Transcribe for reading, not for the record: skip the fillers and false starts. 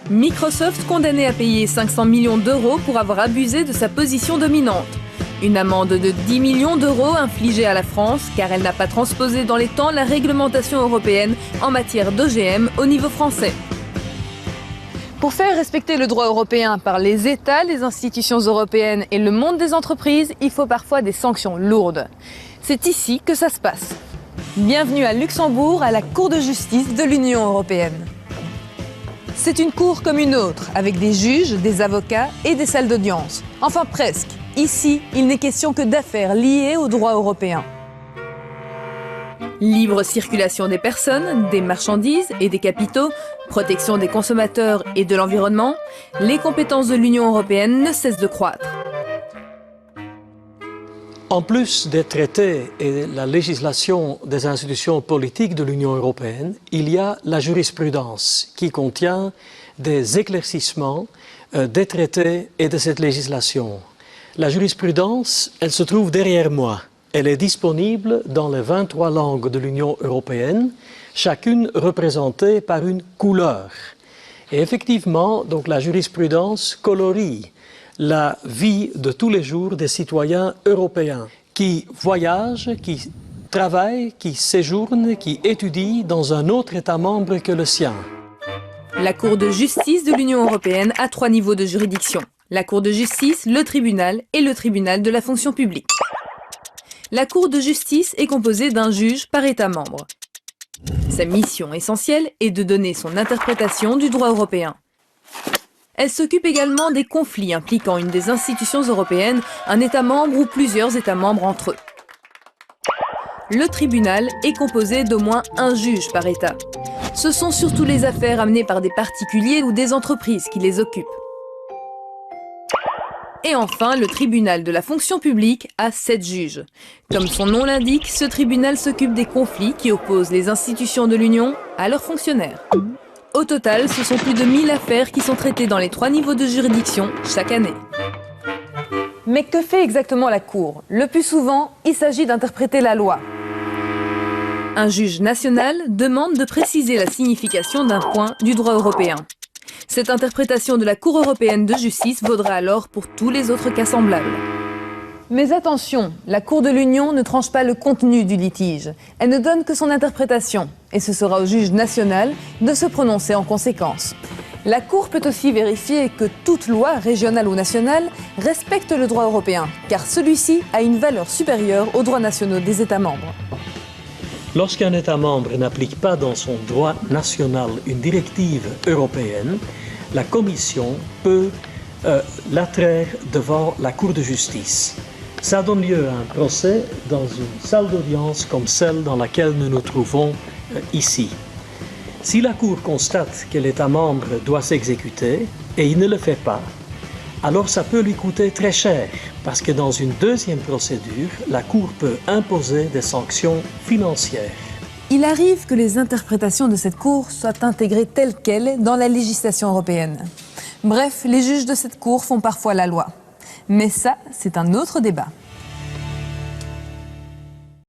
Microsoft condamné à payer 500 millions d'euros pour avoir abusé de sa position dominante. Une amende de 10 millions d'euros infligée à la France car elle n'a pas transposé dans les temps la réglementation européenne en matière d'OGM au niveau français. Pour faire respecter le droit européen par les États, les institutions européennes et le monde des entreprises, il faut parfois des sanctions lourdes. C'est ici que ça se passe. Bienvenue à Luxembourg, à la Cour de justice de l'Union européenne. C'est une cour comme une autre, avec des juges, des avocats et des salles d'audience. Enfin presque. Ici, il n'est question que d'affaires liées au droit européen. Libre circulation des personnes, des marchandises et des capitaux, protection des consommateurs et de l'environnement, les compétences de l'Union européenne ne cessent de croître. En plus des traités et la législation des institutions politiques de l'Union européenne, il y a la jurisprudence qui contient des éclaircissements des traités et de cette législation. La jurisprudence, elle se trouve derrière moi. Elle est disponible dans les 23 langues de l'Union européenne, chacune représentée par une couleur. Et effectivement, donc la jurisprudence colorie la vie de tous les jours des citoyens européens qui voyagent, qui travaillent, qui séjournent, qui étudient dans un autre État membre que le sien. La Cour de justice de l'Union européenne a 3 niveaux de juridiction. La Cour de justice, le tribunal et le tribunal de la fonction publique. La Cour de justice est composée d'un juge par État membre. Sa mission essentielle est de donner son interprétation du droit européen. Elle s'occupe également des conflits impliquant une des institutions européennes, un État membre ou plusieurs États membres entre eux. Le tribunal est composé d'au moins un juge par État. Ce sont surtout les affaires amenées par des particuliers ou des entreprises qui les occupent. Et enfin, le tribunal de la fonction publique a 7 juges. Comme son nom l'indique, ce tribunal s'occupe des conflits qui opposent les institutions de l'Union à leurs fonctionnaires. Au total, ce sont plus de 1000 affaires qui sont traitées dans les 3 niveaux de juridiction chaque année. Mais que fait exactement la Cour? Le plus souvent, il s'agit d'interpréter la loi. Un juge national demande de préciser la signification d'un point du droit européen. Cette interprétation de la Cour européenne de justice vaudra alors pour tous les autres cas semblables. Mais attention, la Cour de l'Union ne tranche pas le contenu du litige. Elle ne donne que son interprétation. Et ce sera au juge national de se prononcer en conséquence. La Cour peut aussi vérifier que toute loi, régionale ou nationale, respecte le droit européen, car celui-ci a une valeur supérieure aux droits nationaux des États membres. Lorsqu'un État membre n'applique pas dans son droit national une directive européenne, la Commission peut l'attraire devant la Cour de justice. Ça donne lieu à un procès dans une salle d'audience comme celle dans laquelle nous nous trouvons ici. Si la Cour constate que l'État membre doit s'exécuter et il ne le fait pas, alors ça peut lui coûter très cher, parce que dans une deuxième procédure, la Cour peut imposer des sanctions financières. Il arrive que les interprétations de cette Cour soient intégrées telles quelles dans la législation européenne. Bref, les juges de cette Cour font parfois la loi. Mais ça, c'est un autre débat.